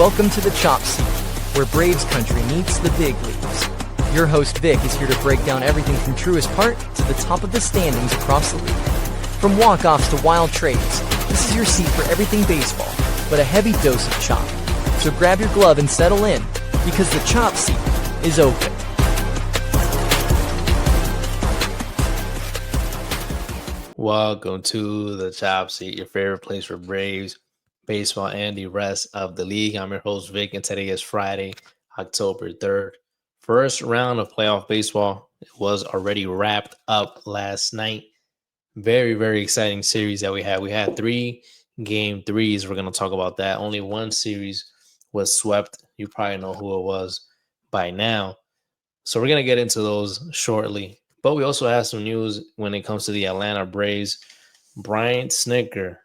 Welcome to the Chop Seat, where Braves country meets the big leagues. Your host Vic is here to break down everything from truest part to the top of the standings across the league. From walk-offs to wild trades, this is your seat for everything baseball, but a heavy dose of chop. So grab your glove and settle in, because the Chop Seat is open. Welcome to the Chop Seat, your favorite place for Braves, baseball, and the rest of the league. I'm your host, Vic, and today is Friday, October 3rd. First round of playoff baseball was already wrapped up last night. Very, very exciting series that we had. We had 3 game threes. We're going to talk about that. Only one series was swept. You probably know who it was by now. So we're going to get into those shortly. But we also have some news when it comes to the Atlanta Braves. Brian Snitker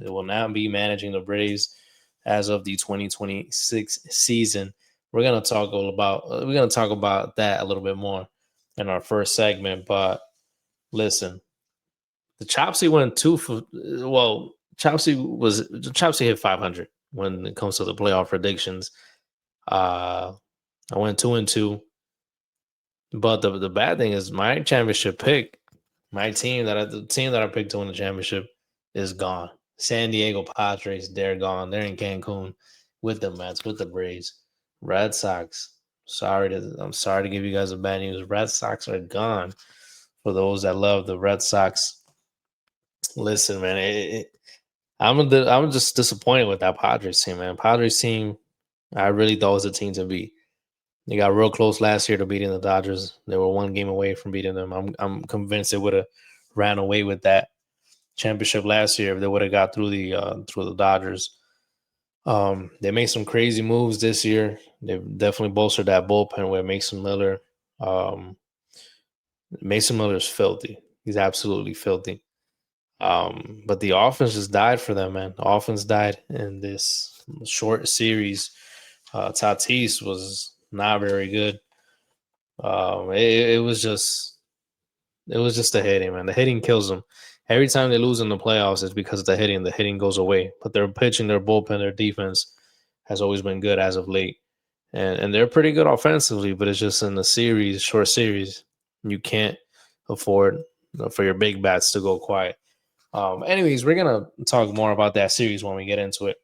will now be managing the Braves as of the 2026 season. We're going to talk about that a little bit more in our first segment. But listen, the Chopsy went Chopsy hit 500 when it comes to the playoff predictions. I went 2-2. But the bad thing is my championship pick, the team that I picked to win the championship is gone. San Diego Padres, they're gone. They're in Cancun with the Mets, with the Braves. Red Sox, I'm sorry to give you guys the bad news. Red Sox are gone. For those that love the Red Sox, listen, man, I'm just disappointed with that Padres team, man. Padres team, I really thought was the team to beat. They got real close last year to beating the Dodgers. They were 1 game away from beating them. I'm convinced they would have ran away with that championship last year if they would have got through the Dodgers. They made some crazy moves this year. They've definitely bolstered that bullpen with Mason Miller. Mason Miller's filthy. He's absolutely filthy. But the offense just died for them, man. The offense died in this short series. Tatis was not very good. It was just the hitting, man. The hitting kills them. Every time they lose in the playoffs, it's because of the hitting. The hitting goes away. But their pitching, their bullpen, their defense has always been good as of late. And they're pretty good offensively, but it's just in the series, short series, you can't afford for your big bats to go quiet. Anyways, we're going to talk more about that series when we get into it.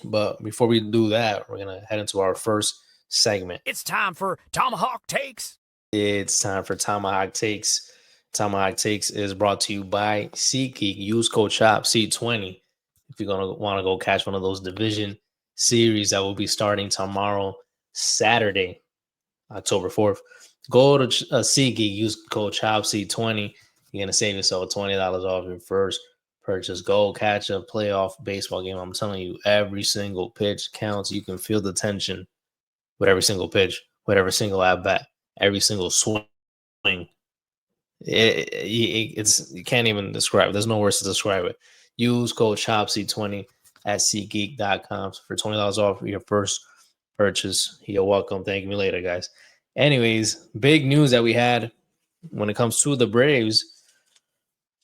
But before we do that, we're going to head into our first segment. It's time for Tomahawk Takes. It's time for Tomahawk Takes. Tomahawk Takes is brought to you by SeatGeek. Use code CHOP C20 if you're going to want to go catch one of those division series that will be starting tomorrow, Saturday, October 4th. Go to SeatGeek. Use code CHOP C20. You're going to save yourself $20 off your first purchase. Go catch a playoff baseball game. I'm telling you, every single pitch counts. You can feel the tension with every single pitch, with every single at bat, every single swing. It's you can't even describe it. There's no words to describe it. Use code CHOPC20 at SeatGeek.com for $20 off your first purchase. You're welcome. Thank me later, guys. Anyways, big news that we had when it comes to the Braves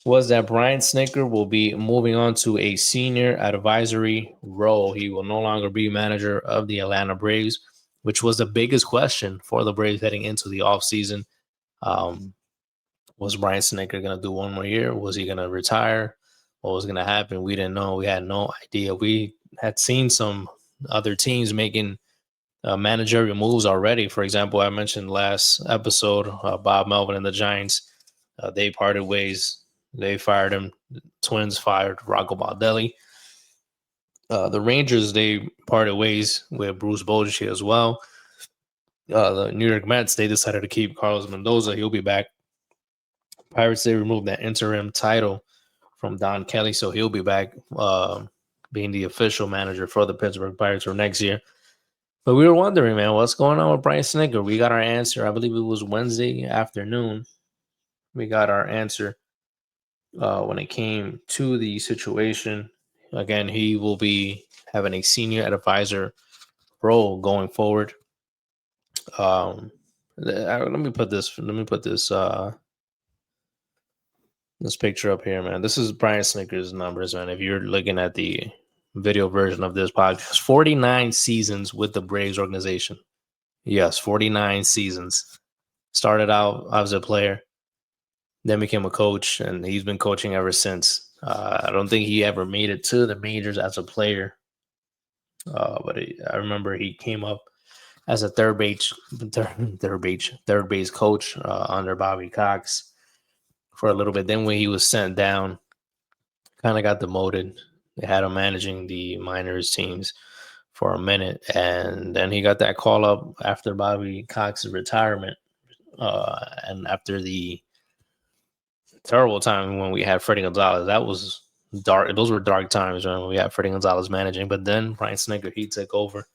was that Brian Snitker will be moving on to a senior advisory role. He will no longer be manager of the Atlanta Braves, which was the biggest question for the Braves heading into the offseason. Was Brian Snitker going to do one more year? Was he going to retire? What was going to happen? We didn't know. We had no idea. We had seen some other teams making managerial moves already. For example, I mentioned last episode, Bob Melvin and the Giants, they parted ways. They fired him. The Twins fired Rocco Baldelli. The Rangers, they parted ways with Bruce Bochy as well. The New York Mets, they decided to keep Carlos Mendoza. He'll be back. Pirates, they removed that interim title from Don Kelly, so he'll be back being the official manager for the Pittsburgh Pirates for next year. But we were wondering, man, what's going on with Brian Snitker? We got our answer. I believe it was Wednesday afternoon. We got our answer when it came to the situation. Again, he will be having a senior advisor role going forward. Let me put this picture up here, man. This is Brian Snitker's numbers, man. If you're looking at the video version of this podcast. 49 seasons with the Braves organization. Yes, 49 seasons. Started out as a player, then became a coach, and he's been coaching ever since. I don't think he ever made it to the majors as a player, but I remember he came up as a third base coach under Bobby Cox for a little bit. Then when he was sent down, kind of got demoted. They had him managing the minors teams for a minute, and then he got that call up after Bobby Cox's retirement, and after the terrible time when we had Freddie Gonzalez. That was dark. Those were dark times when we had Freddie Gonzalez managing. But then Brian Snitker, he took over.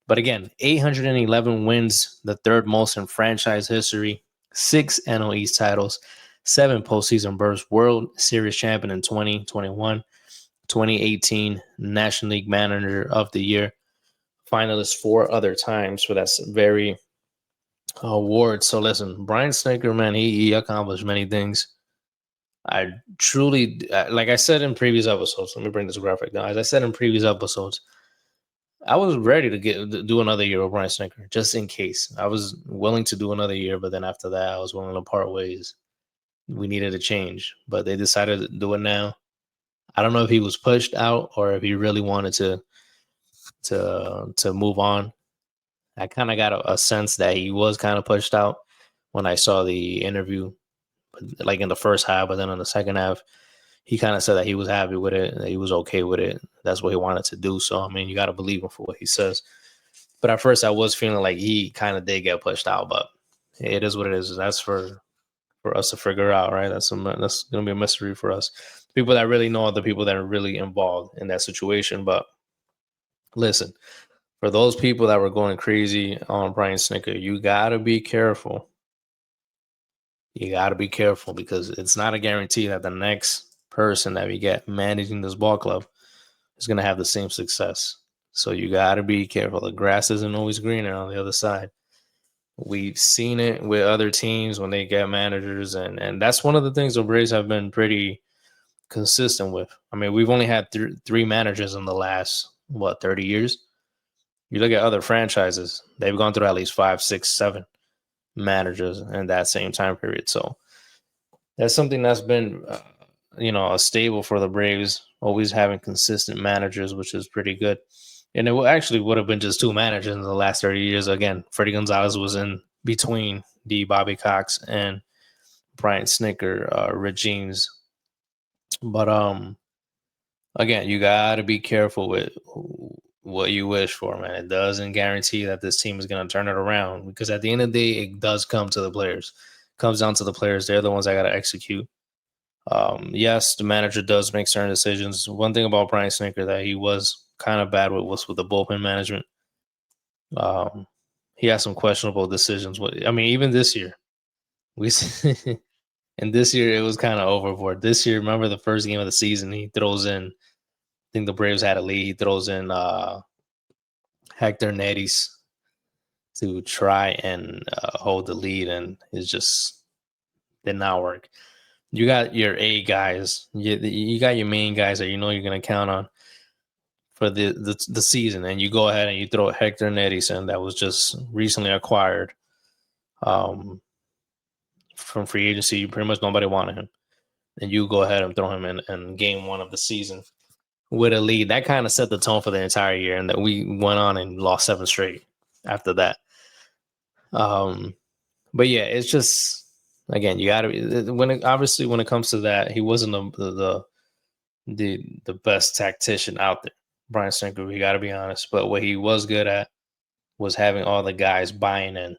But again, 811 wins, the third most in franchise history, 6 NL East titles, 7 postseason berths, World Series champion in 2021, 2018, National League Manager of the Year, finalist 4 other times for that very award. So listen, Brian Snitker, man, he accomplished many things. I truly, like I said in previous episodes, let me bring this graphic down. As I said in previous episodes, I was ready to do another year with Brian Snitker, just in case. I was willing to do another year, but then after that, I was willing to part ways. We needed a change, but they decided to do it now. I don't know if he was pushed out or if he really wanted to move on. I kind of got a sense that he was kind of pushed out when I saw the interview, like in the first half, but then in the second half, he kind of said that he was happy with it, that he was okay with it. That's what he wanted to do. So, I mean, you got to believe him for what he says. But at first, I was feeling like he kind of did get pushed out, but it is what it is. That's for us to figure out, right? That's going to be a mystery for us. People that really know are the people that are really involved in that situation. But listen, for those people that were going crazy on Brian Snitker, you got to be careful. You got to be careful because it's not a guarantee that the next person that we get managing this ball club is going to have the same success. So you got to be careful. The grass isn't always greener on the other side. We've seen it with other teams when they get managers, and that's one of the things the Braves have been pretty consistent with. I mean, we've only had three managers in the last, 30 years? You look at other franchises, they've gone through at least 5, 6, 7 managers in that same time period. So that's something that's been, a stable for the Braves, always having consistent managers, which is pretty good. And it actually would have been just 2 managers in the last 30 years. Again, Freddie Gonzalez was in between the Bobby Cox and Brian Snitker regimes. But again, you got to be careful with what you wish for, man. It doesn't guarantee that this team is going to turn it around because at the end of the day, it does come to the players. It comes down to the players. They're the ones that got to execute. Yes, the manager does make certain decisions. One thing about Brian Snitker that he was kind of bad with was with the bullpen management. He had some questionable decisions. I mean, even this year, and this year it was kind of overboard. This year, remember the first game of the season, he throws in. I think the Braves had a lead. He throws in Hector Neris to try and hold the lead, and it just did not work. You got your A guys. You got your main guys that you know you're going to count on for the season, and you go ahead and you throw Hector Neris in that was just recently acquired from free agency. Pretty much nobody wanted him. And you go ahead and throw him in game 1 of the season with a lead. That kind of set the tone for the entire year, and that we went on and lost 7 straight after that. But yeah, it's just, again, you got to be when it comes to that, he wasn't the best tactician out there, Brian Snitker. We got to be honest. But what he was good at was having all the guys buying in.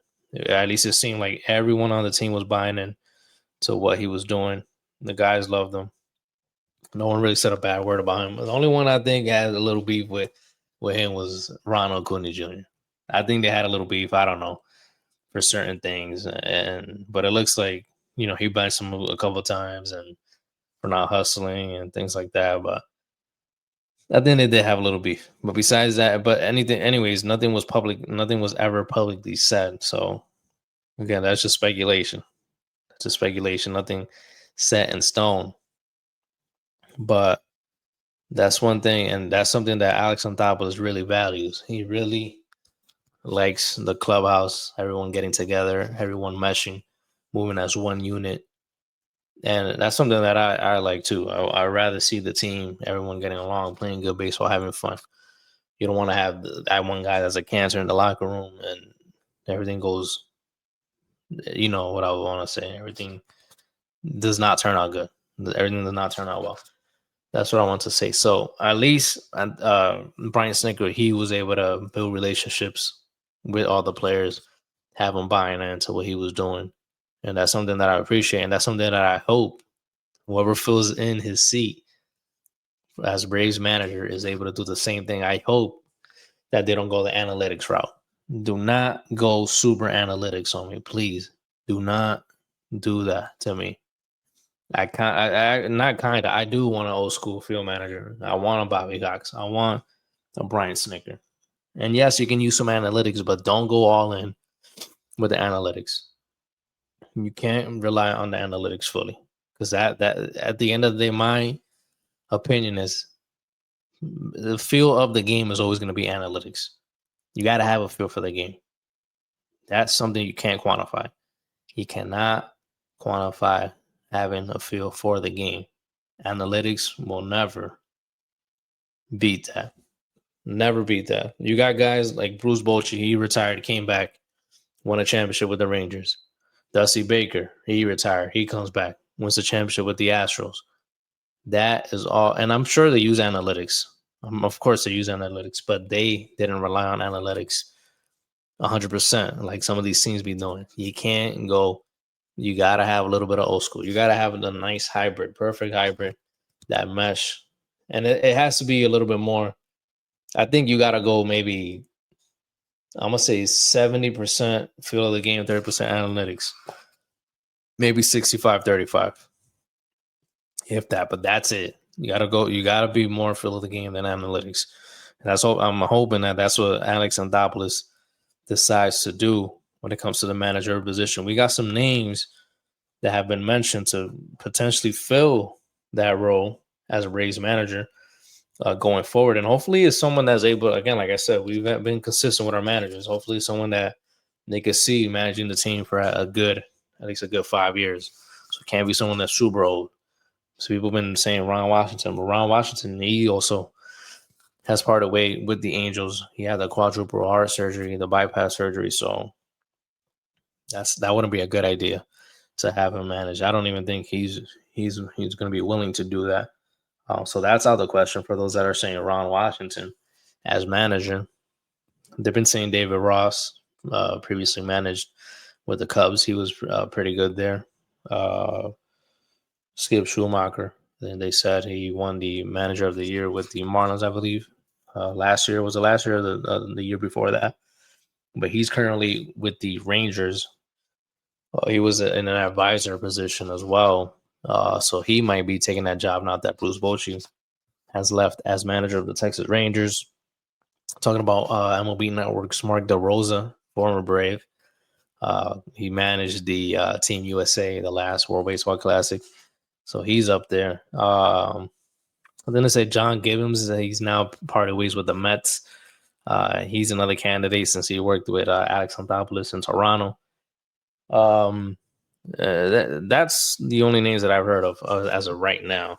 At least it seemed like everyone on the team was buying in to what he was doing. The guys loved him. No one really said a bad word about him. The only one I think had a little beef with him was Ronald Acuna Jr. I think they had a little beef. I don't know, for certain things, but it looks like he benched him a couple of times and for not hustling and things like that. But I think they did have a little beef. But besides that, nothing was public. Nothing was ever publicly said. So again, that's just speculation. That's just speculation. Nothing set in stone. But That's one thing, and that's something that Alex Anthopoulos really values. He really likes the clubhouse, everyone getting together, everyone meshing, moving as one unit. And that's something that I like too. I rather see the team, everyone getting along, playing good baseball, having fun. You don't want to have that one guy that's a cancer in the locker room and everything goes, you know what I want to say. Everything does not turn out good. Everything does not turn out well. That's what I want to say. So at least Brian Snitker, he was able to build relationships with all the players, have them buying into what he was doing. And that's something that I appreciate. And that's something that I hope whoever fills in his seat as Braves manager is able to do the same thing. I hope that they don't go the analytics route. Do not go super analytics on me, please. Do not do that to me. I do want an old school field manager. I want a Bobby Cox. I want a Brian Snitker. And yes, you can use some analytics, but don't go all in with the analytics. You can't rely on the analytics fully because that at the end of the day, my opinion is the feel of the game is always going to be analytics. You got to have a feel for the game. That's something you can't quantify. You cannot quantify having a feel for the game. Analytics will never beat that. Never beat that. You got guys like Bruce Bochy. He retired, came back, won a championship with the Rangers. Dusty Baker, he retired. He comes back, wins the championship with the Astros. That is all. And I'm sure they use analytics. Of course, they use analytics, but they didn't rely on analytics 100% like some of these teams be doing. You can't go. You got to have a little bit of old school. You got to have a nice hybrid, perfect hybrid, that mesh. And it has to be a little bit more. I think you got to go maybe, I'm going to say 70% feel of the game, 30% analytics. Maybe 65-35. If that, but that's it. You got to be more feel of the game than analytics. And I'm hoping that that's what Alex Anthopoulos decides to do when it comes to the manager position. We got some names that have been mentioned to potentially fill that role as a Braves manager going forward. And hopefully it's someone that's able, again, like I said, we've been consistent with our managers. Hopefully someone that they could see managing the team for at least a good 5 years. So it can't be someone that's super old. So people have been saying Ron Washington, but Ron Washington, he also has parted way with the Angels. He had the quadruple heart surgery, the bypass surgery. So that wouldn't be a good idea to have him manage. I don't even think he's going to be willing to do that. So that's out of the question for those that are saying Ron Washington as manager. They've been saying David Ross, previously managed with the Cubs. He was pretty good there. Skip Schumacher. Then they said he won the manager of the year with the Marlins, I believe. Last year was the last year, the year before that. But he's currently with the Rangers. He was in an advisor position as well. So he might be taking that job now that Bruce Bochy has left as manager of the Texas Rangers. Talking about MLB Network's Mark DeRosa, former Brave. He managed the Team USA, the last World Baseball Classic. So he's up there. I'm going to say John Gibbons. He's now parted ways with the Mets. He's another candidate since he worked with Alex Anthopoulos in Toronto. That's the only names that I've heard of as of right now.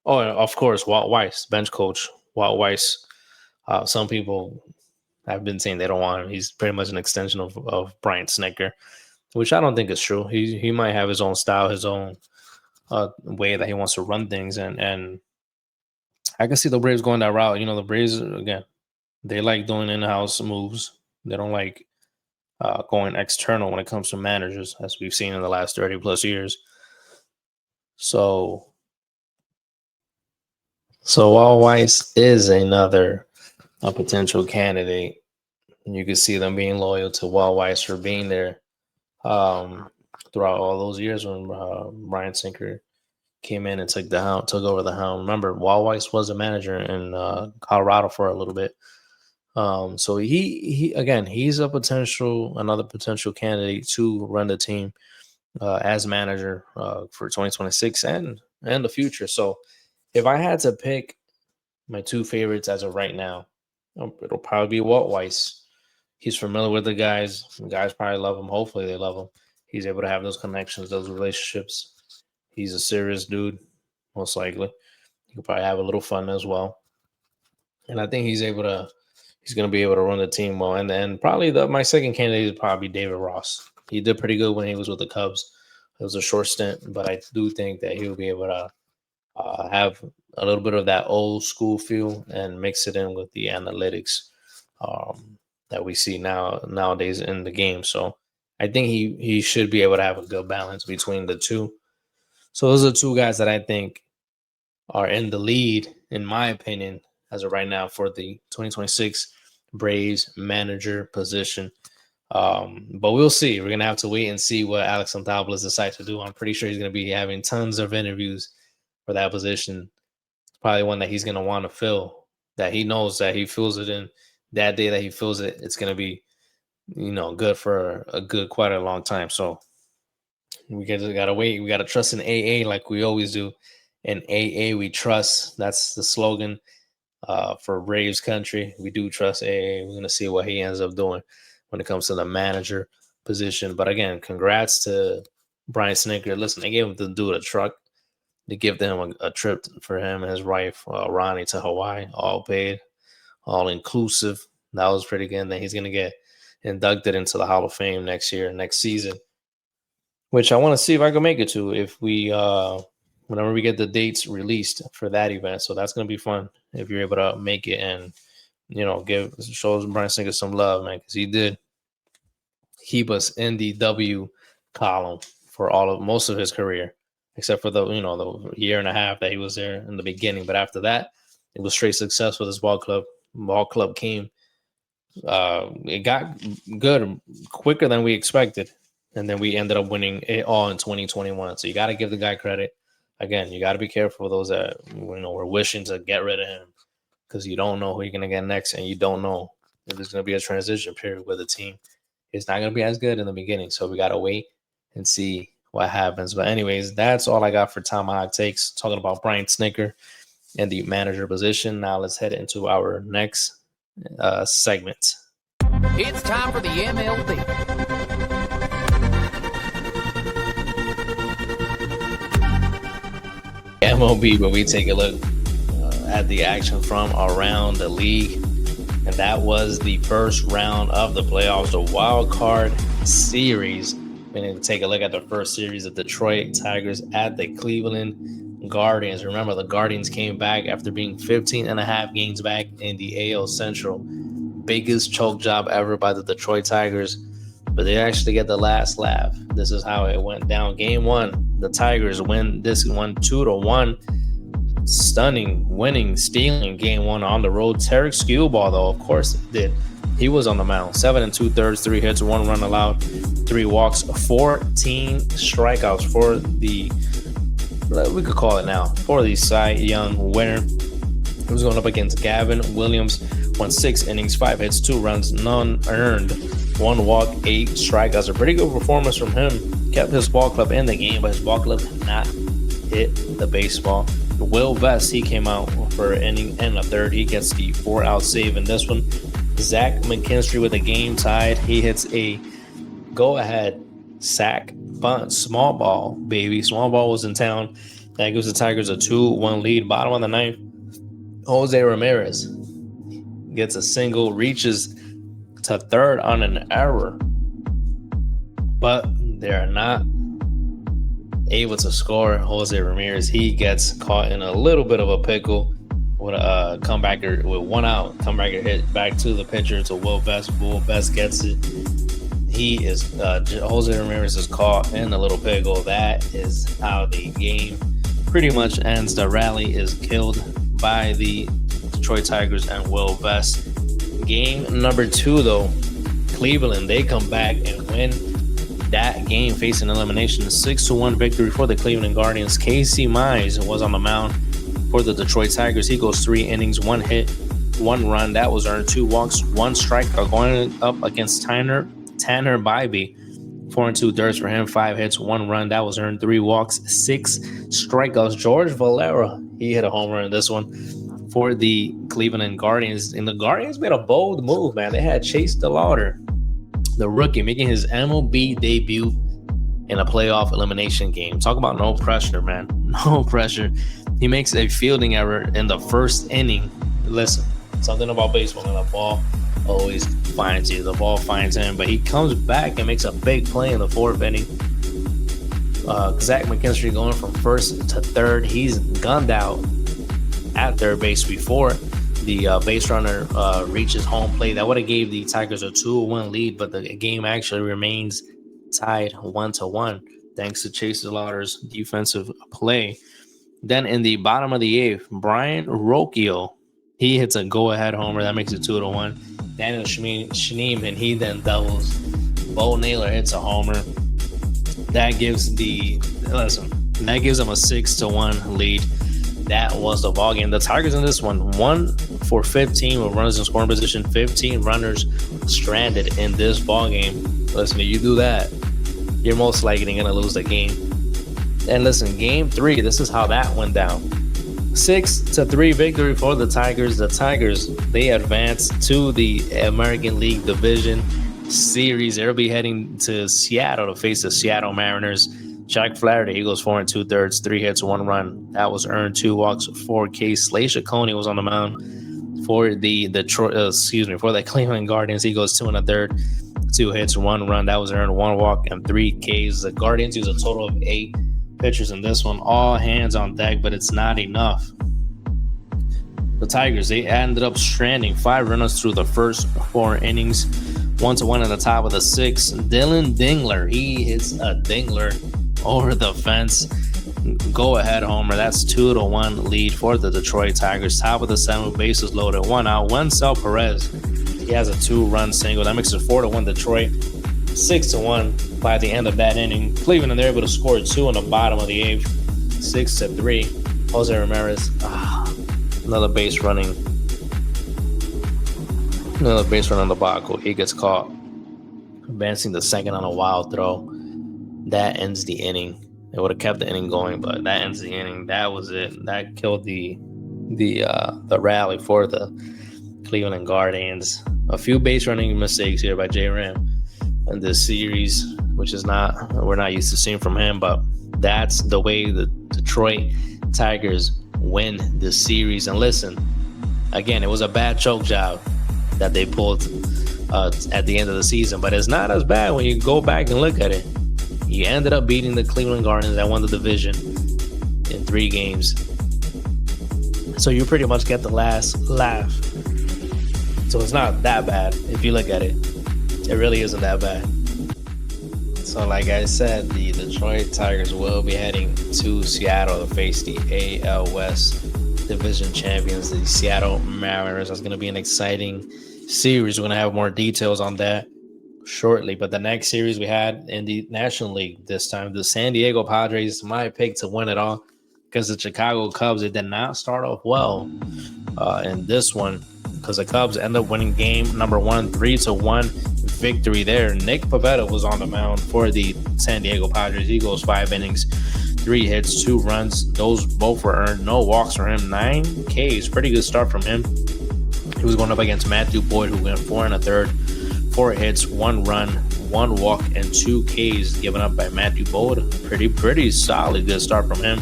Oh, and of course, Walt Weiss, bench coach. Walt Weiss. Some people have been saying they don't want him. He's pretty much an extension of Brian Snitker, which I don't think is true. He might have his own style, his own way that he wants to run things, and I can see the Braves going that route. You know, the Braves, again, they like doing in-house moves. They don't like going external when it comes to managers, as we've seen in the last 30 plus years. So Walt Weiss is another potential candidate. You can see them being loyal to Walt Weiss for being there throughout all those years when Brian Snitker came in and took over the helm. Remember, Walt Weiss was a manager in Colorado for a little bit. So he again, he's another potential candidate to run the team as manager for 2026 and the future. So if I had to pick my two favorites as of right now, it'll probably be Walt Weiss. He's familiar with the guys. The guys probably love him. Hopefully they love him. He's able to have those connections, those relationships. He's a serious dude, most likely. He could probably have a little fun as well. And I think he's going to be able to run the team well. And then probably my second candidate is probably David Ross. He did pretty good when he was with the Cubs. It was a short stint, but I do think that he'll be able to have a little bit of that old school feel and mix it in with the analytics that we see nowadays in the game. So I think he should be able to have a good balance between the two. So those are two guys that I think are in the lead, in my opinion, as of right now for the 2026 Braves manager position. But we'll see. We're going to have to wait and see what Alex Anthopoulos decides to do. I'm pretty sure he's going to be having tons of interviews for that position. It's probably one that he's going to want to fill, that he knows that he feels it in that day that he feels it. It's going to be, good for quite a long time. So we got to wait. We got to trust in AA like we always do. In AA, we trust. That's the slogan for Braves country. We do trust AA. We're going to see what he ends up doing when it comes to the manager position. But again, congrats to Brian Snitker. Listen, they gave him the dude a truck. They gave them a trip for him and his wife, Ronnie, to Hawaii, all paid, all inclusive. That was pretty good. And then he's going to get inducted into the Hall of Fame next season, which I want to see if I can make it to if we, whenever we get the dates released for that event. So that's going to be fun if you're able to make it and, shows Brian Singer some love, man, because he did keep us in the W column for most of his career, except for the year and a half that he was there in the beginning. But after that, it was straight success for this ball club. Ball club came, it got good quicker than we expected. And then we ended up winning it all in 2021. So you got to give the guy credit. Again, you got to be careful of those that were wishing to get rid of him, because you don't know who you're going to get next, and you don't know if there's going to be a transition period where the team is not going to be as good in the beginning. So we got to wait and see what happens. But anyways, that's all I got for Tomahawk Takes, talking about Brian Snitker and the manager position. Now let's head into our next segment. It's time for the MLB. MLB, where we take a look at the action from around the league. And that was the first round of the playoffs, the wild card series. We're going to take a look at the first series, the Detroit Tigers at the Cleveland Guardians. Remember, the Guardians came back after being 15 and a half games back in the AL Central. Biggest choke job ever by the Detroit Tigers, but they actually get the last laugh. This is how it went down. Game one, the Tigers win this one 2-1. Stunning, winning, stealing game one on the road. Tarek Skewball, though, of course, did. He was on the mound. 7 2/3, 3 hits, 1 run allowed, 3 walks, 14 strikeouts for the, we could call it now, for the Cy Young winner. He was going up against Gavin Williams. Won 6 innings, 5 hits, 2 runs, none earned, 1 walk, 8 strikeouts. A pretty good performance from him. Kept his ball club in the game, but his ball club did not hit the baseball. Will Vest, he came out for an inning and a third. He gets the 4-out save in this one. Zach McKinstry with a game tied. He hits a go-ahead sack bunt. Small ball, baby. Small ball was in town. That gives the Tigers a 2-1 lead. Bottom of the ninth, Jose Ramirez gets a single, reaches to third on an error, but they're not able to score. Jose Ramirez, he gets caught in a little bit of a pickle with a comebacker with 1 out. Comebacker hit back to the pitcher to Will Vest. Will Vest gets it. Jose Ramirez is caught in a little pickle. That is how the game pretty much ends. The rally is killed by the Detroit Tigers and Will Vest. Game number 2, though, Cleveland, they come back and win that game, facing elimination. A 6-1 victory for the Cleveland Guardians. Casey Mize was on the mound for the Detroit Tigers. He goes 3 innings, 1 hit, 1 run. That was earned, 2 walks, 1 strikeout, going up against Tanner Bybee. 4 2/3 for him, 5 hits, 1 run. That was earned, 3 walks, 6 strikeouts. George Valera, he hit a home run in this one. for the Cleveland Guardians. And the Guardians made a bold move, man. They had Chase DeLauder, the rookie, making his MLB debut in a playoff elimination game. Talk about no pressure, man. No pressure. He makes a fielding error in the first inning. Listen, something about baseball, and the ball always finds you. The ball finds him, but he comes back and makes a big play in the fourth inning. Zach McKinstry going from first to third. He's gunned out at third base before the base runner reaches home plate. That would have gave the Tigers a 2-1 lead, but the game actually remains tied 1-1 thanks to Chase DeLauder's defensive play. Then in the bottom of the eighth, Brian Rocchio, he hits a go-ahead homer. That makes it 2-1. Daniel Schneemann, and he then doubles. Bo Naylor hits a homer. That gives him a 6-1 lead. That was the ball game. The Tigers in this one, 1 for 15 with runners in scoring position, 15 runners stranded in this ball game. Listen, if you do that, you're most likely going to lose the game. And listen, game 3, this is how that went down. 6-3 victory for the Tigers. The Tigers, they advance to the American League Division Series. They'll be heading to Seattle to face the Seattle Mariners. Jack Flaherty, he goes 4 2/3, 3 hits, 1 run. That was earned, 2 walks, 4 Ks. Slade Ciccone was on the mound for the Cleveland Guardians. He goes 2 1/3, 2 hits, 1 run. That was earned, 1 walk, and 3 Ks. The Guardians use a total of 8 pitchers in this one, all hands on deck, but it's not enough. The Tigers, they ended up stranding 5 runners through the first 4 innings. 1-1 in the top of the 6th. Dylan Dingler, he hits a dingler over the fence. Go ahead homer. That's 2-1 lead for the Detroit Tigers. Top of the 7th, bases loaded, 1 out. Wencel Perez, he has a 2-run single. That makes it 4-1 Detroit. 6-1 by the end of that inning. Cleveland, and they're able to score 2 in the bottom of the 8th. 6-3. Jose Ramirez, another base running debacle. He gets caught advancing the second on a wild throw. That ends the inning. It would have kept the inning going, but that ends the inning. That was it. That killed the rally for the Cleveland Guardians. A few base running mistakes here by J. Ram in this series, which is we're not used to seeing from him, but that's the way the Detroit Tigers win this series. And listen, again, it was a bad choke job that they pulled at the end of the season, but it's not as bad when you go back and look at it. You ended up beating the Cleveland Guardians that won the division in 3 games. So you pretty much get the last laugh. So it's not that bad if you look at it. It really isn't that bad. So like I said, the Detroit Tigers will be heading to Seattle to face the AL West Division champions, the Seattle Mariners. That's going to be an exciting series. We're going to have more details on that shortly. But the next series we had in the National League this time, the San Diego Padres, my pick to win it all, because the Chicago Cubs, they did not start off well in this one, because the Cubs end up winning game number 1, 3-1 victory there. Nick Pivetta was on the mound for the San Diego Padres. He goes 5 innings, 3 hits, 2 runs. Those both were earned. No walks for him. 9 Ks. Pretty good start from him. He was going up against Matthew Boyd, who went 4 1/3, 4 hits, 1 run, 1 walk, and 2 Ks given up by Matthew Boyd. Pretty solid good start from him.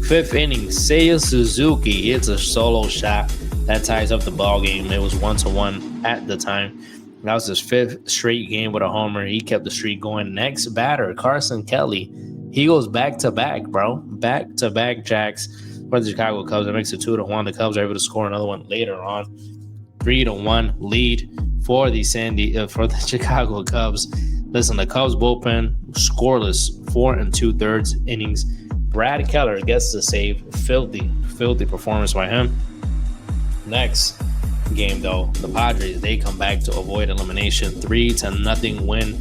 5th inning, Seiya Suzuki hits a solo shot that ties up the ball game. It was 1-1 at the time. That was his 5th straight game with a homer. He kept the streak going. Next batter, Carson Kelly. He goes back-to-back, bro. Back-to-back jacks for the Chicago Cubs. That makes it 2-1. The Cubs are able to score another one later on. 3-1 lead for the Chicago Cubs. Listen, the Cubs bullpen scoreless, 4 2/3 innings. Brad Keller gets the save. Filthy performance by him. Next game, though, the Padres, they come back to avoid elimination. 3-0 win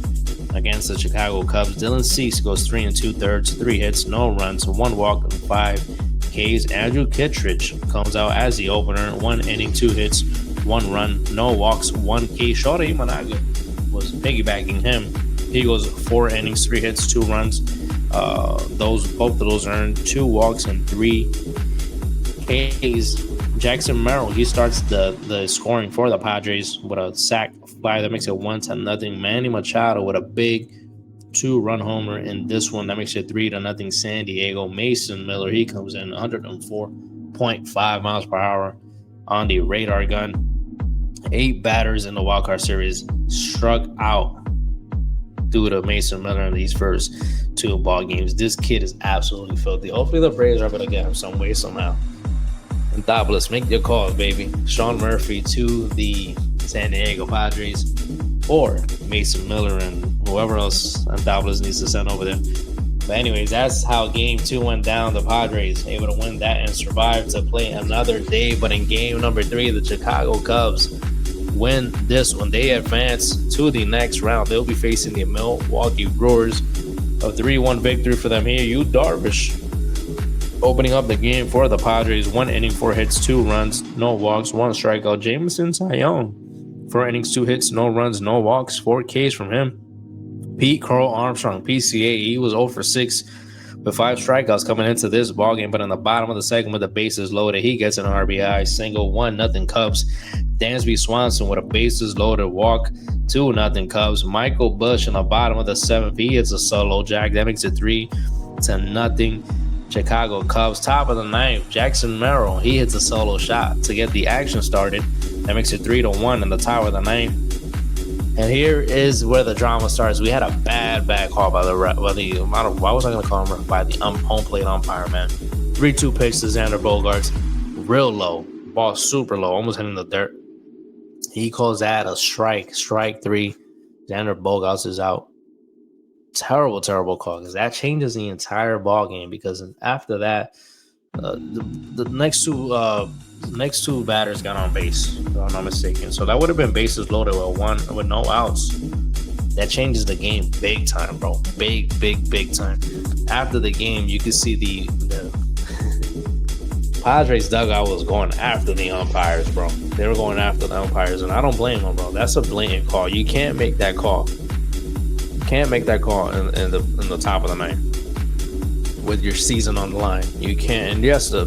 against the Chicago Cubs. Dylan Cease goes 3 2/3, 3 hits, no runs, 1 walk, and 5 Ks. Andrew Kittredge comes out as the opener. 1 inning, 2 hits, 1 run, no walks, 1 K. Shota Imanaga was piggybacking him. He goes 4 innings, 3 hits, 2 runs. Both of those earned 2 walks and 3 Ks. Jackson Merrill, he starts the scoring for the Padres with a sac fly that makes it 1-0. Manny Machado with a big 2-run homer in this one that makes it 3-0 San Diego. Mason Miller, he comes in 104.5 miles per hour on the radar gun. 8 batters in the wildcard series struck out due to Mason Miller in these first 2 ball games. This kid is absolutely filthy. Hopefully the Braves are able to get him some way somehow. Anthopoulos, make your calls, baby. Sean Murphy to the San Diego Padres, or Mason Miller and whoever else Anthopoulos needs to send over there. But anyways, that's how game 2 went down. The Padres able to win that and survive to play another day. But in game number 3, the Chicago Cubs win this one. They advance to the next round. They'll be facing the Milwaukee Brewers. A 3-1 victory for them here. Yu Darvish opening up the game for the Padres. 1 inning, 4 hits, 2 runs, no walks, 1 strikeout. Jameson Taillon, 4 innings, 2 hits, no runs, no walks, 4 Ks from him. Pete Crow Armstrong, PCA, he was 0 for 6 with 5 strikeouts coming into this ballgame. But in the bottom of the second with the bases loaded, he gets an RBI single. 1-0 Cubs. Dansby Swanson with a bases loaded walk. 2-0 Cubs. Michael Busch in the bottom of the 7th, he hits a solo jack. That makes it 3-0 Chicago Cubs. Top of the 9th, Jackson Merrill, he hits a solo shot to get the action started. That makes it 3-1 in the top of the 9th. And here is where the drama starts. We had a bad call by the home plate umpire, man. 3-2 pitch to Xander Bogaerts, real low, ball super low, almost hitting the dirt. He calls that a strike 3. Xander Bogaerts is out. Terrible call, because that changes the entire ball game. Because after that, the next two batters got on base, if I'm not mistaken. So that would have been bases loaded with no outs. That changes the game big time, bro. Big time. After the game, you could see the Padres dugout was going after the umpires, bro. They were going after the umpires, and I don't blame them, bro. That's a blatant call. You can't make that call. Can't make that call in the top of the 9th with your season on the line. You can't. And yes, the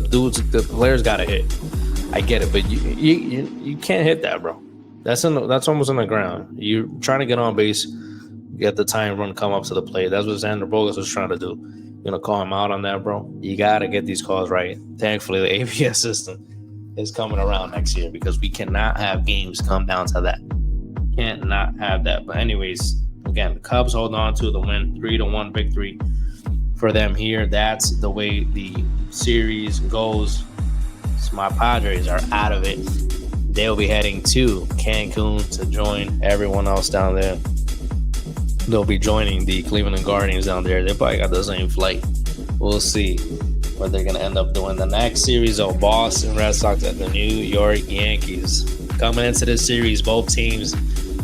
players got to hit. I get it, but you can't hit that, bro. That's almost on the ground. You're trying to get on base, get the tying run, come up to the plate. That's what Xander Bogaerts was trying to do. You're gonna call him out on that, bro. You gotta get these calls right. Thankfully, the ABS system is coming around next year, because we cannot have games come down to that. Can't not have that. But anyways. Again, the Cubs hold on to the win, 3-1 victory for them here. That's the way the series goes. So my Padres are out of it. They'll be heading to Cancun to join everyone else down there. They'll be joining the Cleveland Guardians down there. They probably got the same flight. We'll see what they're going to end up doing. The next series of Boston Red Sox at the New York Yankees. Coming into this series, both teams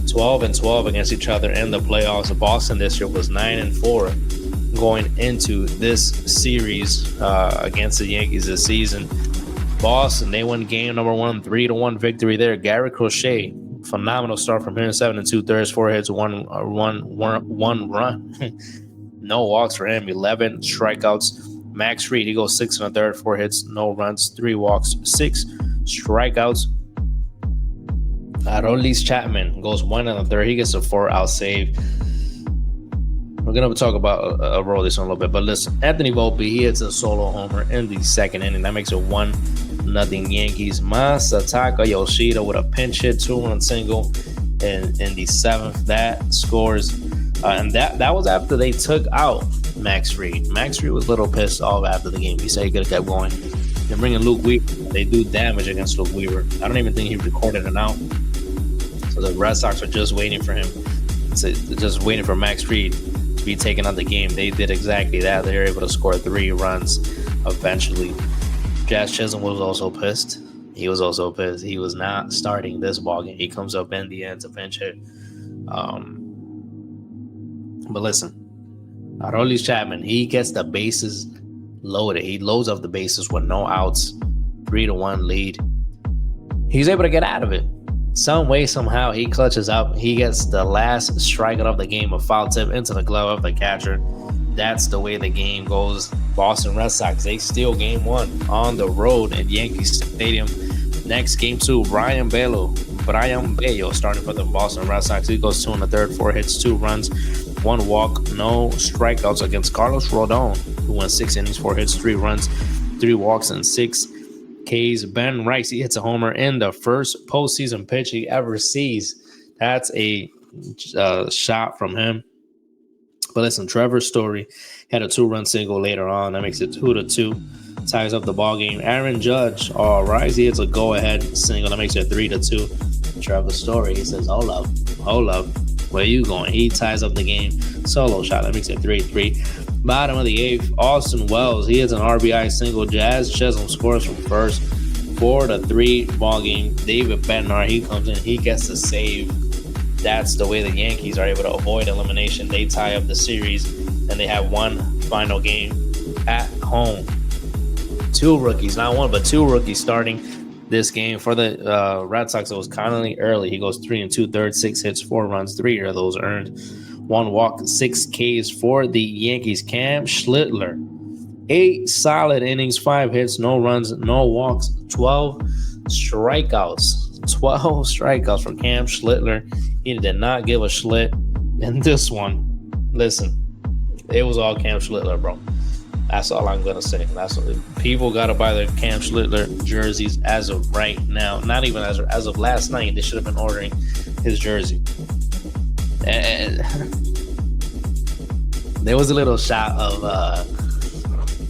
12-12 against each other in the playoffs. Boston this year was 9-4 going into this series against the Yankees this season. Boston, they won game number 1, 3-1 victory there. Garrett Crochet, phenomenal start from him, 7 2/3, 4 hits, one run. No walks for him, 11 strikeouts. Max Fried, he goes 6 1/3, 4 hits, no runs, 3 walks, 6 strikeouts. Aroldis Chapman goes 1 1/3. He gets a 4-out save. We're going to talk about Aroldis in a little bit. But listen, Anthony Volpe, he hits a solo homer in the 2nd inning. That makes it 1-0 Yankees. Masataka Yoshida with a pinch hit 2-run single in the 7th. That scores. And that was after they took out Max Fried. Max Fried was a little pissed off after the game. He said he could have kept going. They're bringing Luke Weaver. They do damage against Luke Weaver. I don't even think he recorded it out. So the Red Sox are just waiting for him, just waiting for Max Fried to be taken out the game. They did exactly that. They were able to score 3 runs eventually. Jazz Chisholm was also pissed. He was also pissed. He was not starting this ballgame. He comes up in the end to pinch hit. But listen, Aroldis Chapman, he gets the bases loaded. He loads up the bases with no outs. 3-1 lead. He's able to get out of it. Some way, somehow, he clutches up. He gets the last strikeout of the game, a foul tip into the glove of the catcher. That's the way the game goes. Boston Red Sox, they steal game 1 on the road at Yankee Stadium. Next, game 2, Brian Bello starting for the Boston Red Sox. He goes 2 in the third, 4 hits, 2 runs, 1 walk, no strikeouts against Carlos Rodon, who went 6 innings, 4 hits, 3 runs, 3 walks, and 6 Ks. Ben Rice, he hits a homer in the first postseason pitch he ever sees. That's a shot from him. But listen, Trevor Story had a 2-run single later on. That makes it 2-2. Ties up the ball game. Aaron Judge, all right, he hits a go-ahead single. That makes it 3-2. Trevor Story, he says, hold up. Where you going? He ties up the game. Solo shot. That makes it 3-3. Bottom of the 8th, Austin Wells, he hits an RBI single. Jazz Chisholm scores from first. 4-3 ball game. David Bednar, he comes in. He gets the save. That's the way the Yankees are able to avoid elimination. They tie up the series, and they have one final game at home. 2 rookies, not one, but 2 rookies starting this game for the Red Sox. It was Connolly early. He goes 3 2/3, 6 hits, 4 runs, 3 of those earned, 1 walk, 6 Ks for the Yankees. Cam Schlittler, 8 solid innings, 5 hits, no runs, no walks, 12 strikeouts. 12 strikeouts for Cam Schlittler. He did not give a schlit in this one. Listen, it was all Cam Schlittler, bro. That's all I'm gonna say. That's what, people gotta buy their Cam Schlittler jerseys as of right now. Not even as of last night. They should have been ordering his jersey. And there was a little shot of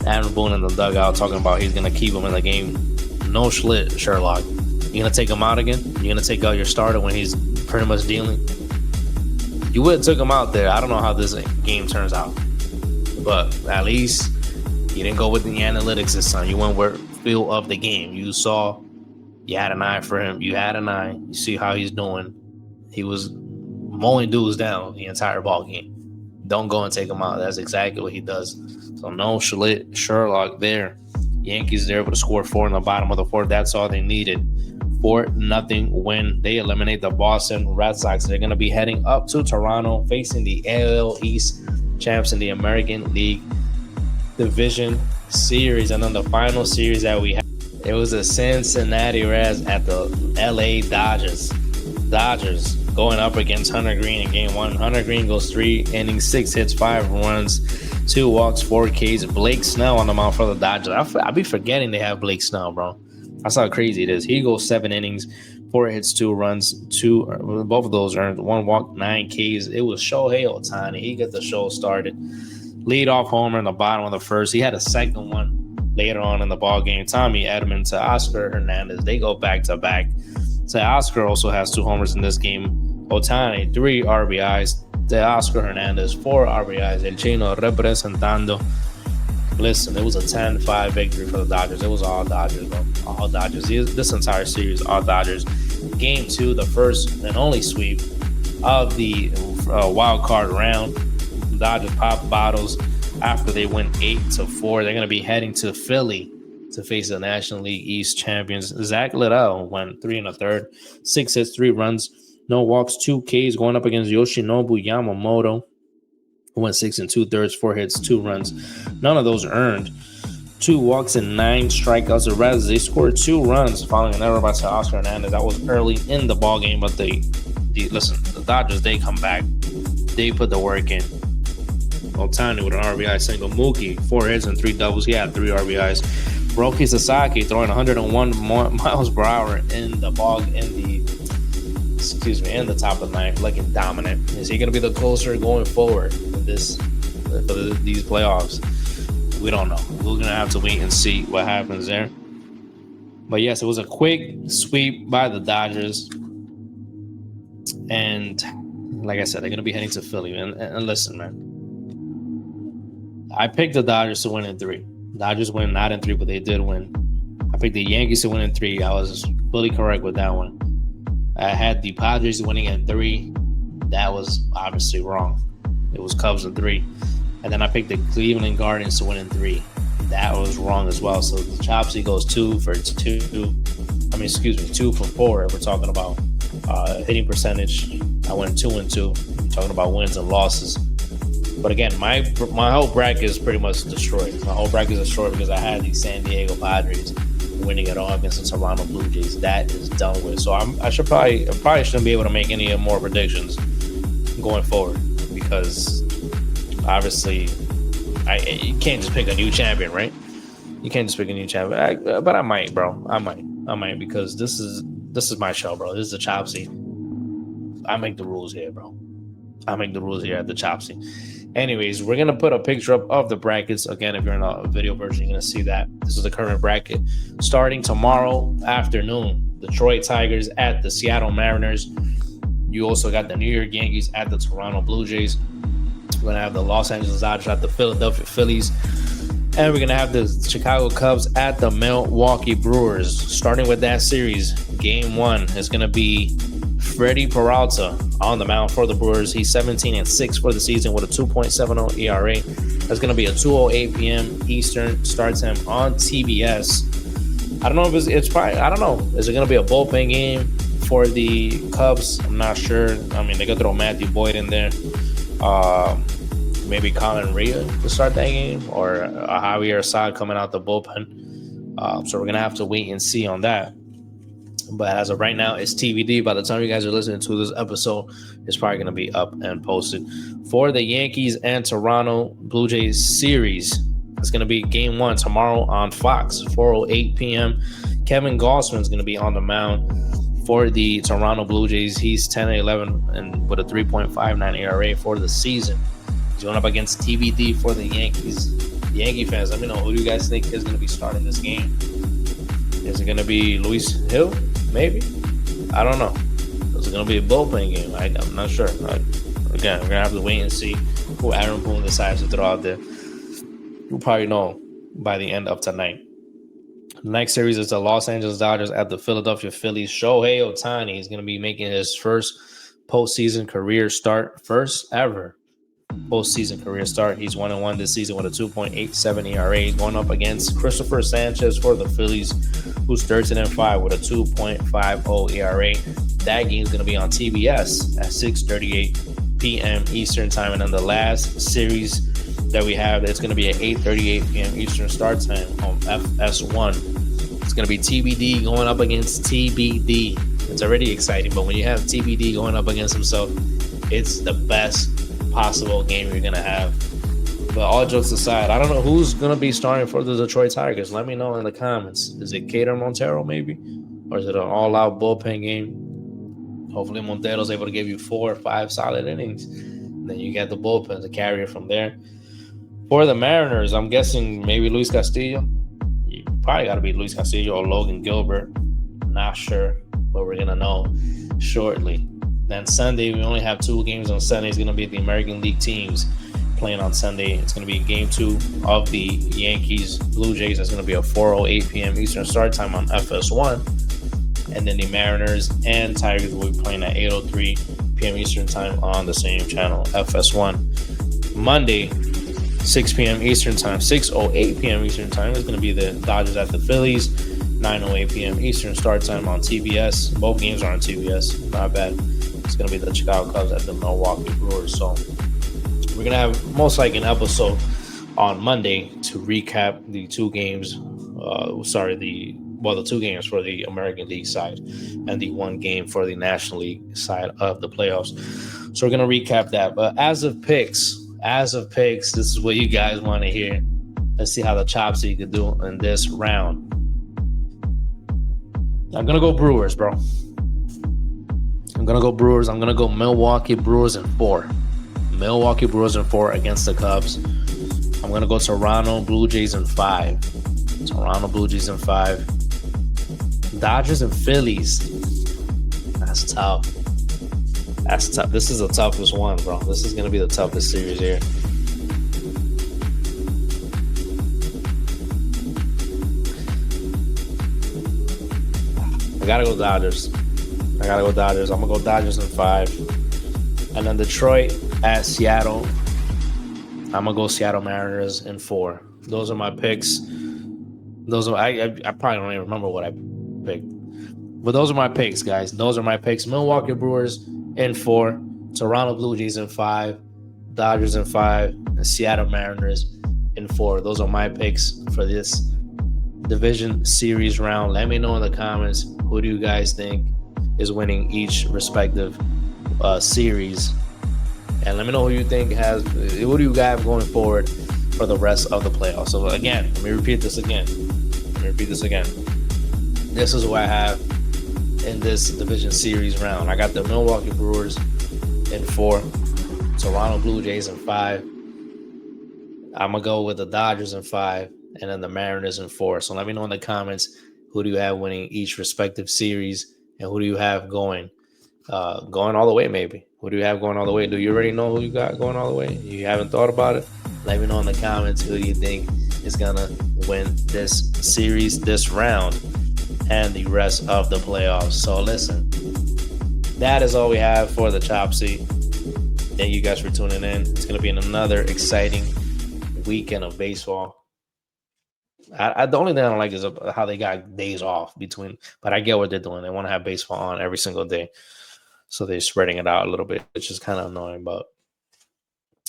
Aaron Boone in the dugout talking about he's gonna keep him in the game. No schlit, Sherlock. You gonna take him out again? You gonna take out your starter when he's pretty much dealing? You would have took him out there. I don't know how this game turns out, but at least you didn't go with the analytics this time. You went with feel of the game. You saw, you had an eye for him. You had an eye. You see how he's doing. He was mowing dudes down the entire ball game. Don't go and take him out. That's exactly what he does. So no Sherlock there. Yankees, they're able to score 4 in the bottom of the 4th. That's all they needed. 4-0 win. They eliminate the Boston Red Sox. They're going to be heading up to Toronto, facing the AL East champs in the American League Division Series. And then the final series that we had, it was the Cincinnati Reds at the LA Dodgers. Dodgers going up against Hunter Green in game 1. Hunter Green goes 3 innings, 6 hits, 5 runs, 2 walks, 4 Ks. Blake Snell on the mound for the Dodgers. I be forgetting they have Blake Snell, bro. That's how crazy it is. He goes 7 innings, 4 hits, 2 runs, both of those earned, 1 walk, 9 Ks. It was Shohei Ohtani. He got the show started. Leadoff homer in the bottom of the 1st. He had a second one later on in the ball game. Tommy Edman to Oscar Hernandez. They go back to back. So Oscar also has 2 homers in this game. Ohtani, 3 RBIs. De Oscar Hernandez, 4 RBIs. El Chino representando. Listen, it was a 10-5 victory for the Dodgers. It was all Dodgers, bro. All Dodgers. This entire series, all Dodgers. Game 2, the first and only sweep of the wild card round. Dodgers pop bottles after they win 8-4. They're going to be heading to Philly to face the National League East champions. Zach Liddell went 3 1/3, 6 hits, 3 runs, no walks, 2 Ks, going up against Yoshinobu Yamamoto, who went 6 2/3, 4 hits, 2 runs. None of those earned. 2 walks and 9 strikeouts. The Reds, they scored 2 runs following an error by Oscar Hernandez. That was early in the ball game, but listen, the Dodgers, they come back. They put the work in. Ohtani with an RBI single. Mookie, 4 hits and 3 doubles. He had 3 RBIs. Roki Sasaki throwing 101 miles per hour in the top of the 9th, looking dominant. Is he going to be the closer going forward for these playoffs? We don't know. We're going to have to wait and see what happens there. But yes, it was a quick sweep by the Dodgers. And like I said, they're going to be heading to Philly. And listen, man. I picked the Dodgers to win in 3. Dodgers win not in 3, but they did win. I picked the Yankees to win in 3. I was fully correct with that one. I had the Padres winning in 3. That was obviously wrong. It was Cubs in 3. And then I picked the Cleveland Guardians to win in 3. That was wrong as well. So the Chopsy goes 2 for 4. We're talking about hitting percentage. I went 2 and 2. We're talking about wins and losses. But again, my whole bracket is pretty much destroyed. My whole bracket is destroyed because I had the San Diego Padres winning it all against the Toronto Blue Jays. That is done with. So I probably shouldn't be able to make any more predictions going forward, because obviously you can't just pick a new champion, right? You can't just pick a new champion. But I might, bro. I might, because this is my show, bro. This is the Chop Seat. I make the rules here, bro. I make the rules here at the Chop Seat. Anyways, we're going to put a picture up of the brackets. Again, if you're in a video version, you're going to see that. This is the current bracket. Starting tomorrow afternoon, Detroit Tigers at the Seattle Mariners. You also got the New York Yankees at the Toronto Blue Jays. We're going to have the Los Angeles Dodgers at the Philadelphia Phillies. And we're going to have the Chicago Cubs at the Milwaukee Brewers. Starting with that series, game 1 is going to be Freddie Peralta on the mound for the Brewers. He's 17-6 for the season with a 2.70 ERA. That's going to be a 2:08 p.m. Eastern start time on TBS. I don't know if it's probably, I don't know. Is it going to be a bullpen game for the Cubs? I'm not sure. I mean, they could throw Matthew Boyd in there. Maybe Colin Rea to start that game, or a Javier Assad coming out the bullpen. So we're going to have to wait and see on that. But as of right now, it's TBD. By the time you guys are listening to this episode, it's probably going to be up and posted. For the Yankees and Toronto Blue Jays series, it's going to be game 1 tomorrow on Fox, 4:08 p.m. Kevin Gausman's going to be on the mound for the Toronto Blue Jays. He's 10-11 and with a 3.59 ERA for the season. He's going up against TBD for the Yankees. Yankee fans, let me know, who do you guys think is going to be starting this game? Is it going to be Luis Hill? Maybe. I don't know. Is it going to be a bullpen game? I'm not sure. Again, we're going to have to wait and see who Aaron Boone decides to throw out there. We'll probably know by the end of tonight. The next series is the Los Angeles Dodgers at the Philadelphia Phillies. Shohei Ohtani is going to be making his first postseason career start. First ever postseason career start. He's 1-1 this season with a 2.87 ERA, going up against Christopher Sanchez for the Phillies, who's 13-5 with a 2.50 ERA. That game is going to be on TBS at 6:38 p.m. Eastern time. And then the last series that we have, it's going to be at 8:38 p.m. Eastern start time on FS1. It's going to be TBD going up against TBD. It's already exciting, but when you have TBD going up against himself, it's the best possible game you're gonna have. But all jokes aside, I don't know who's gonna be starting for the Detroit Tigers. Let me know in the comments. Is it Cater Montero maybe, or is it an all-out bullpen game? Hopefully Montero's able to give you 4 or 5 solid innings. And then you get the bullpen to carry it from there. For the Mariners, I'm guessing maybe Luis Castillo. You probably got to be Luis Castillo or Logan Gilbert. Not sure, but we're gonna know shortly. Then Sunday, we only have 2 games on Sunday. It's going to be the American League teams playing on Sunday. It's going to be game 2 of the Yankees Blue Jays. That's going to be a 4:08 p.m. Eastern start time on FS1. And then the Mariners and Tigers will be playing at 8:03 p.m. Eastern time on the same channel, FS1. Monday, 6 p.m. Eastern time, 6:08 p.m. Eastern time is going to be the Dodgers at the Phillies. 9:08 p.m. Eastern start time on TBS. Both games are on TBS. Not bad. It's going to be the Chicago Cubs at the Milwaukee Brewers. So we're going to have most likely an episode on Monday to recap the 2 games. The 2 games for the American League side and the 1 game for the National League side of the playoffs. So we're going to recap that. But as of picks, this is what you guys want to hear. Let's see how the Chop Seat could do in this round. I'm going to go Brewers, bro. I'm going to go Brewers. I'm going to go Milwaukee Brewers in 4. Milwaukee Brewers in 4 against the Cubs. I'm going to go Toronto Blue Jays in 5. Toronto Blue Jays in 5. Dodgers and Phillies. That's tough. This is the toughest one, bro. This is going to be the toughest series here. I got to go Dodgers. I'm going to go Dodgers in 5. And then Detroit at Seattle. I'm going to go Seattle Mariners in 4. Those are my picks. I probably don't even remember what I picked. But those are my picks, guys. Those are my picks. Milwaukee Brewers in 4. Toronto Blue Jays in 5. Dodgers in 5. And Seattle Mariners in 4. Those are my picks for this division series round. Let me know in the comments, who do you guys think is winning each respective series, and let me know who you think who do you got going forward for the rest of the playoffs. So again, let me repeat this again. This is what I have in this division series round. I got the Milwaukee Brewers in 4, Toronto Blue Jays in 5. I'm gonna go with the Dodgers in 5, and then the Mariners in 4. So let me know in the comments, who do you have winning each respective series, and who do you have going all the way? Maybe who do you have going all the way? Do you already know who you got going all the way? You haven't thought about it? Let me know in the comments, who do you think is gonna win this series, this round, and the rest of the playoffs. So listen, that is all we have for the Chop Seat. Thank you guys for tuning in. It's going to be another exciting weekend of baseball. The only thing I don't like is how they got days off between, but I get what they're doing. They want to have baseball on every single day, so they're spreading it out a little bit, which is kind of annoying. But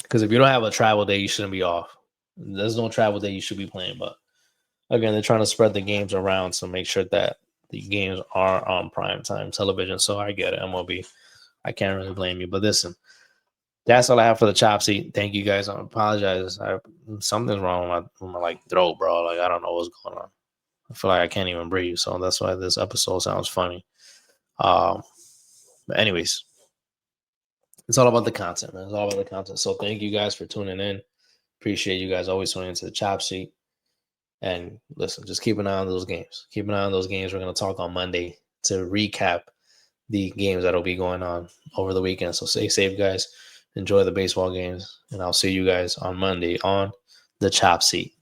because if you don't have a travel day, you shouldn't be off. There's no travel day, you should be playing. But again, they're trying to spread the games around, so make sure that the games are on primetime television. So I get it, MLB. I can't really blame you. But listen, that's all I have for the Chop Seat. Thank you guys. I apologize. Something's wrong with my like throat, bro. Like I don't know what's going on. I feel like I can't even breathe. So that's why this episode sounds funny. But anyways, it's all about the content, man. It's all about the content. So thank you guys for tuning in. Appreciate you guys always tuning into the Chop Seat. And listen, just keep an eye on those games. Keep an eye on those games. We're going to talk on Monday to recap the games that will be going on over the weekend. So stay safe, guys. Enjoy the baseball games. And I'll see you guys on Monday on the Chop Seat.